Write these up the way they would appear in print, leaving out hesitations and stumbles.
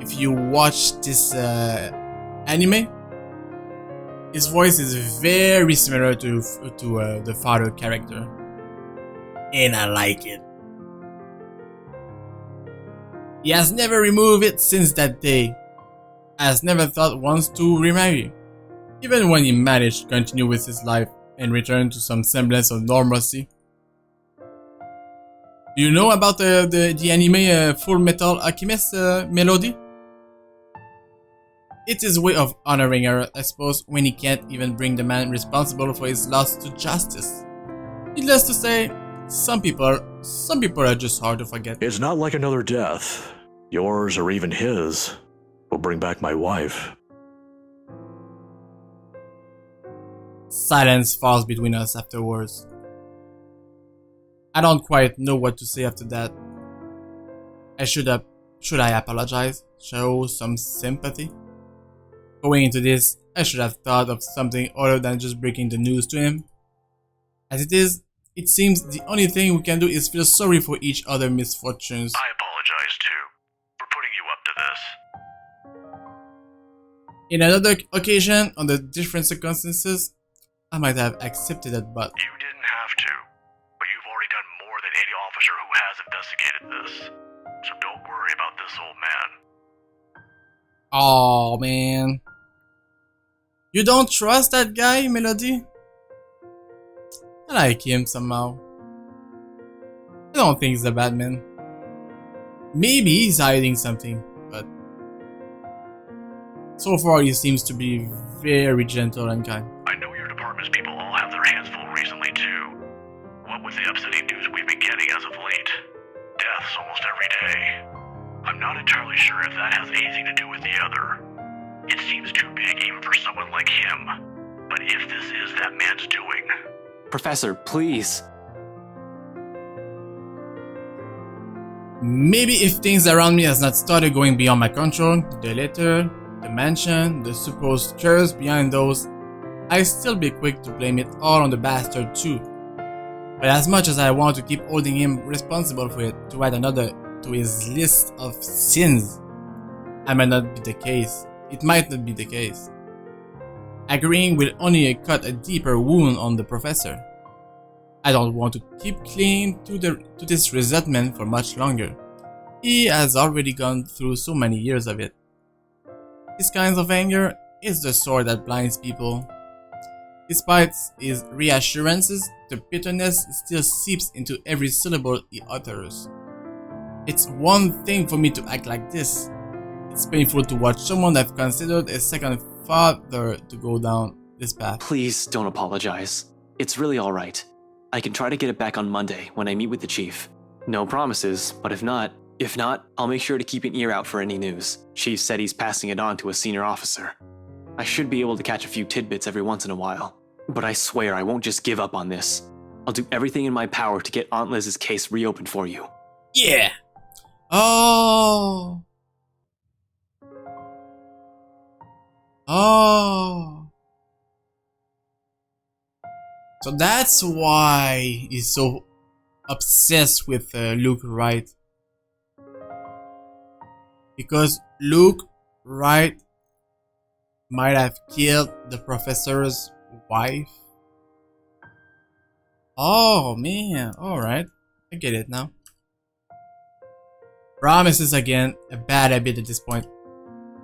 if you watch this anime, his voice is very similar to the father character, and I like it. He has never removed it since that day. Has never thought once to remarry, even when he managed to continue with his life and return to some semblance of normalcy. Do you know about the anime Full Metal Alchemist Melody? It's his way of honoring her, I suppose, when he can't even bring the man responsible for his loss to justice. Needless to say, some people are just hard to forget. It's not like another death. Yours or even his will bring back my wife. Silence falls between us afterwards. I don't quite know what to say after that. Should I apologize? Show some sympathy? Going into this, I should have thought of something other than just breaking the news to him. As it is, it seems the only thing we can do is feel sorry for each other's misfortunes. I apologize too, for putting you up to this. In another occasion, under different circumstances, I might have accepted it, but... You didn't have to, but you've already done more than any officer who has investigated this. So don't worry about this, old man. Oh man. You don't trust that guy, Melody? I like him somehow. I don't think he's a bad man. Maybe he's hiding something, but so far he seems to be very gentle and kind. I know your department's people all have their hands full recently too. What with the upsetting news we've been getting as of late. Deaths almost every day. I'm not entirely sure if that has anything to do with the other. It seems too big even for someone like him. But if this is that man's doing... Professor, please. Maybe if things around me has not started going beyond my control, the letter, the mansion, the supposed curse behind those, I'd still be quick to blame it all on the bastard too. But as much as I want to keep holding him responsible for it, to add another to his list of sins, it might not be the case. Agreeing will only cut a deeper wound on the professor. I don't want to keep clinging to this resentment for much longer. He has already gone through so many years of it. This kind of anger is the sword that blinds people. Despite his reassurances, the bitterness still seeps into every syllable he utters. It's one thing for me to act like this. It's painful to watch someone I've considered a second father to go down this path. Please don't apologize. It's really alright. I can try to get it back on Monday when I meet with the chief. No promises, but if not, I'll make sure to keep an ear out for any news. Chief said he's passing it on to a senior officer. I should be able to catch a few tidbits every once in a while. But I swear I won't just give up on this. I'll do everything in my power to get Aunt Liz's case reopened for you. Yeah! Oh! So that's why he's so obsessed with Luke Wright. Because Luke Wright might have killed the professor's wife. Oh man, alright. I get it now. Promises again, a bad habit at this point.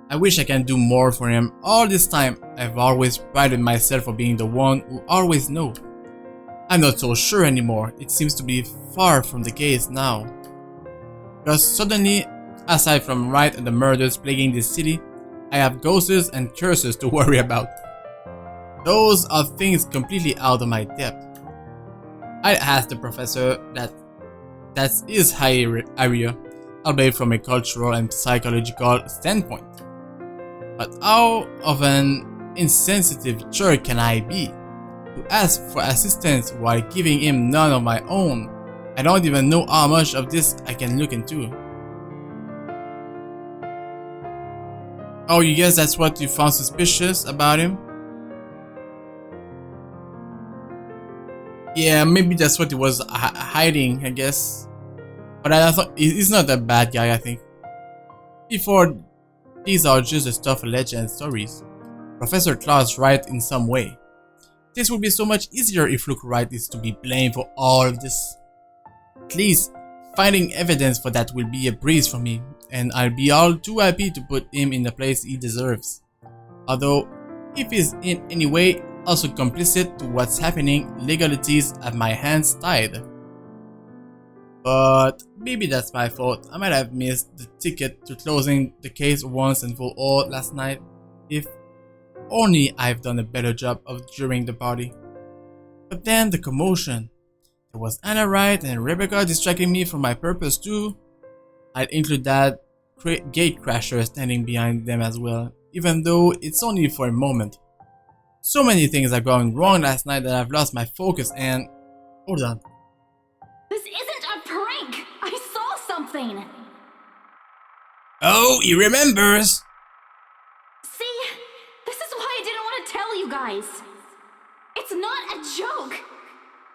I wish I can do more for him. All this time, I've always prided myself for being the one who always knows. I'm not so sure anymore. It seems to be far from the case now. Because suddenly, aside from Wright and the murders plaguing this city, I have ghosts and curses to worry about. Those are things completely out of my depth. I asked the professor that's his area, albeit from a cultural and psychological standpoint. But how of an insensitive jerk can I be to ask for assistance while giving him none of my own? I don't even know how much of this I can look into. Oh, you guess that's what you found suspicious about him? Yeah, maybe that's what he was hiding, I guess. But I thought he's not a bad guy, I think. Before These are just the stuff of legend stories. Professor Claus right in some way. This would be so much easier if Luke Wright is to be blamed for all of this. At least, finding evidence for that will be a breeze for me, and I'll be all too happy to put him in the place he deserves. Although, if he's in any way also complicit to what's happening, legalities have my hands tied. But maybe that's my fault. I might have missed the ticket to closing the case once and for all last night. If only I've done a better job of during the party. But then the commotion. There was Anna Wright and Rebecca distracting me from my purpose too. I'd include that gate crasher standing behind them as well, even though it's only for a moment. So many things are going wrong last night that I've lost my focus and... Hold on. This isn't a prank! I saw something! Oh, he remembers! See? This is why I didn't want to tell you guys. It's not a joke!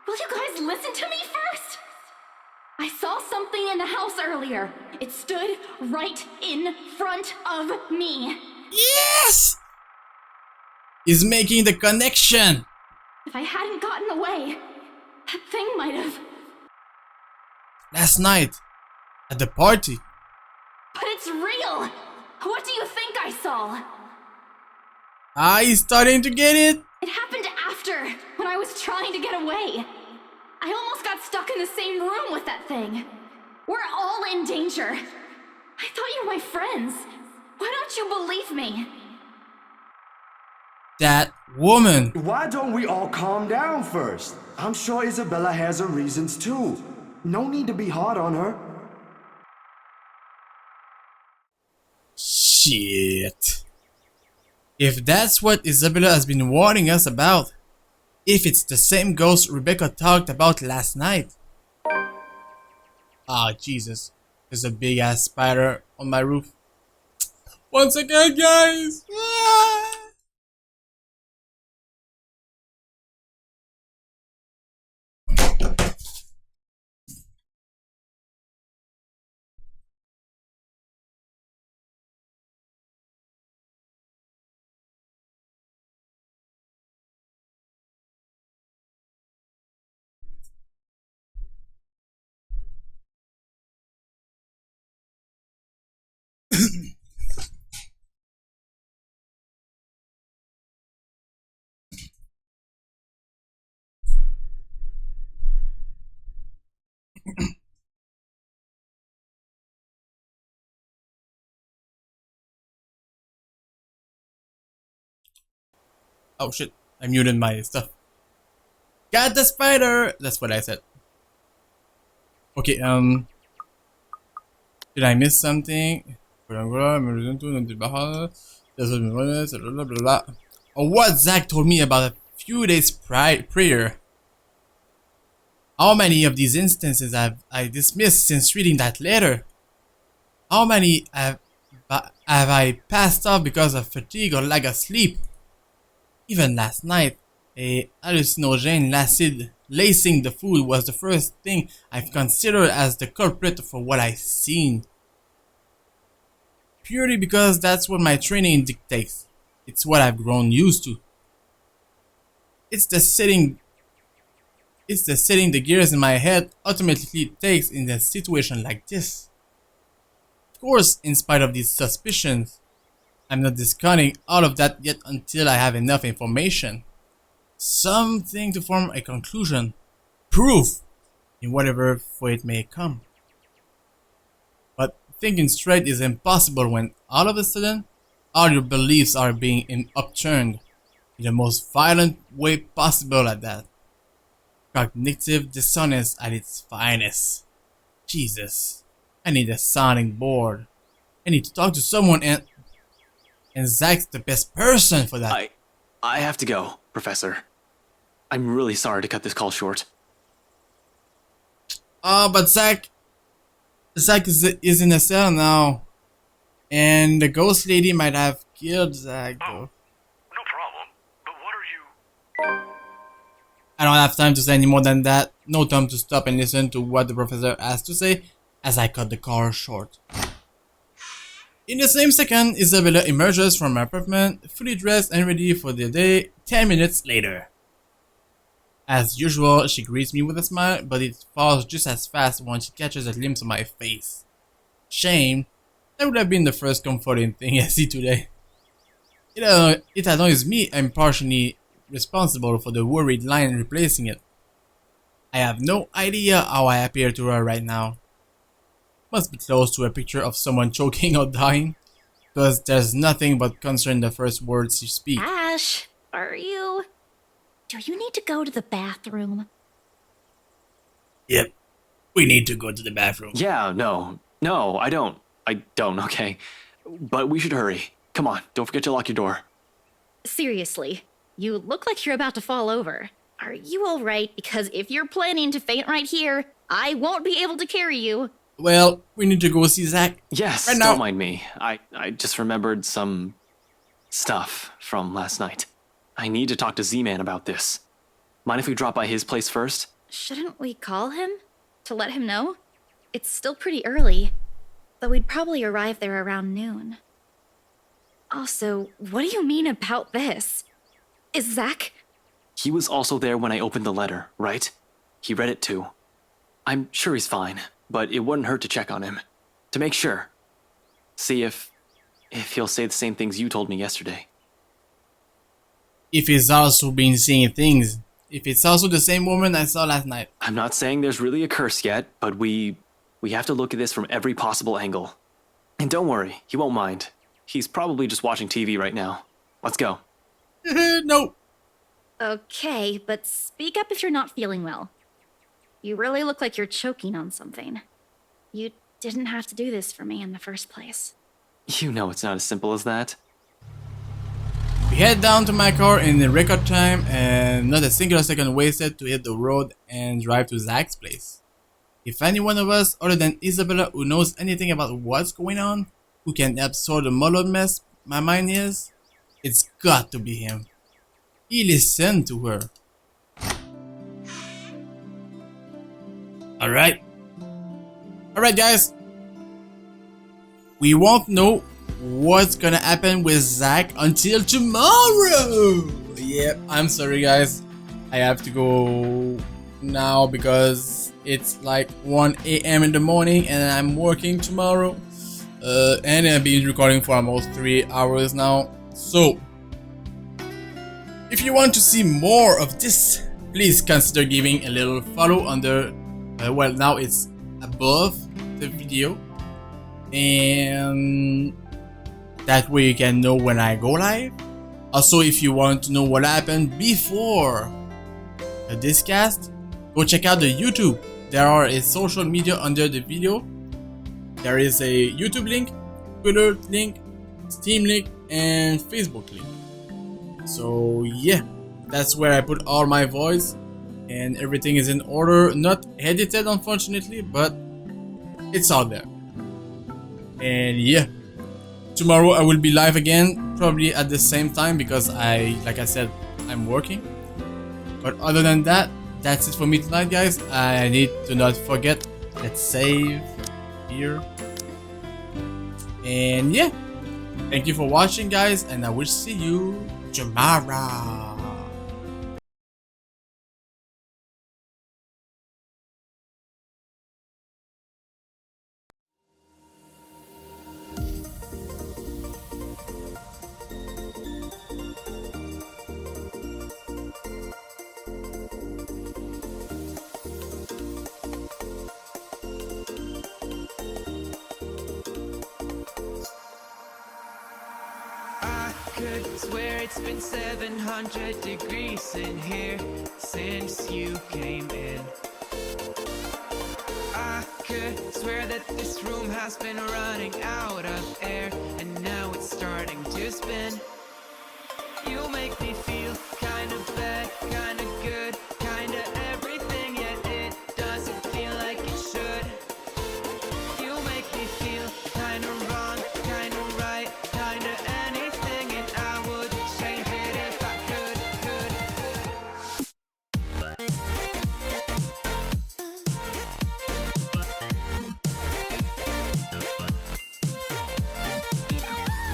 Will you guys listen to me first? I saw something in the house earlier. It stood right in front of me. Yes! He's making the connection! If I hadn't gotten away, that thing might have... Last night, at the party. But it's real! What do you think I saw? He's starting to get it! It happened after, when I was trying to get away. I almost got stuck in the same room with that thing. We're all in danger. I thought you were my friends. Why don't you believe me? That woman! Why don't we all calm down first? I'm sure Isabella has her reasons too. No need to be hard on her. Shit. If that's what Isabella has been warning us about, if it's the same ghost Rebecca talked about last night. Ah, Jesus. There's a big ass spider on my roof. Once again, guys! Ah! Oh shit, I muted my stuff. Got the spider! That's what I said. Okay, did I miss something? Or what Zach told me about a few days prior. How many of these instances have I dismissed since reading that letter? How many have I passed off because of fatigue or lack of sleep? Even last night, a hallucinogen acid lacing the food was the first thing I've considered as the culprit for what I've seen. Purely because that's what my training dictates. It's what I've grown used to. It's the setting the gears in my head ultimately takes in a situation like this. Of course, in spite of these suspicions, I'm not discounting all of that yet until I have enough information. Something to form a conclusion. Proof! In whatever way it may come. But thinking straight is impossible when all of a sudden, all your beliefs are being upturned in the most violent way possible at that. Cognitive dissonance at its finest. Jesus. I need a sounding board. I need to talk to someone and Zach's the best person for that. I have to go, Professor. I'm really sorry to cut this call short. But Zach is in a cell now. And the ghost lady might have killed Zach though. No problem. But what are you... I don't have time to say any more than that. No time to stop and listen to what the professor has to say as I cut the call short. In the same second, Isabella emerges from her apartment, fully dressed and ready for the day 10 minutes later. As usual, she greets me with a smile, but it falls just as fast when she catches a glimpse of my face. Shame. That would have been the first comforting thing I see today. It annoys me I'm partially responsible for the worried line replacing it. I have no idea how I appear to her right now. Must be close to a picture of someone choking or dying, because there's nothing but concern in the first words she speaks. Ash, are you... Do you need to go to the bathroom? Yep, we need to go to the bathroom. Yeah, no, I don't, okay? But we should hurry. Come on, don't forget to lock your door. Seriously, you look like you're about to fall over. Are you alright? Because if you're planning to faint right here, I won't be able to carry you. Well, we need to go see Zach. Yes, right now. Don't mind me. I just remembered some stuff from last night. I need to talk to Z-Man about this. Mind if we drop by his place first? Shouldn't we call him? To let him know? It's still pretty early, though we'd probably arrive there around noon. Also, what do you mean about this? Is Zach... He was also there when I opened the letter, right? He read it too. I'm sure he's fine, but it wouldn't hurt to check on him. To make sure. See if he'll say the same things you told me yesterday. If he's also been seeing things. If it's also the same woman I saw last night. I'm not saying there's really a curse yet, but we have to look at this from every possible angle. And don't worry, he won't mind. He's probably just watching TV right now. Let's go. No. Okay, but speak up if you're not feeling well. You really look like you're choking on something. You didn't have to do this for me in the first place. You know it's not as simple as that. We head down to my car in the record time and not a single second wasted to hit the road and drive to Zach's place. If any one of us other than Isabella who knows anything about what's going on, who can help sort the muddled mess my mind is, it's got to be him. He listened to her. Alright guys. We won't know what's gonna happen with Zach until tomorrow. Yep, I'm sorry guys. I have to go now because it's like 1 AM in the morning and I'm working tomorrow. And I've been recording for almost 3 hours now. So, if you want to see more of this, please consider giving a little follow under, well now it's above the video. And that way you can know when I go live. Also, if you want to know what happened before this cast, go check out the YouTube. There are a social media under the video. There is a YouTube link, Twitter link, Steam link, and Facebook link. So yeah, that's where I put all my voice and everything is in order. Not edited unfortunately, but it's out there. And yeah, tomorrow I will be live again, probably at the same time because like I said, I'm working. But other than that, that's it for me tonight guys. I need to not forget, let's save here. And yeah, thank you for watching guys, and I will see you tomorrow. Could swear it's been 700 degrees in here since you came in. I could swear that this room has been running out of air, and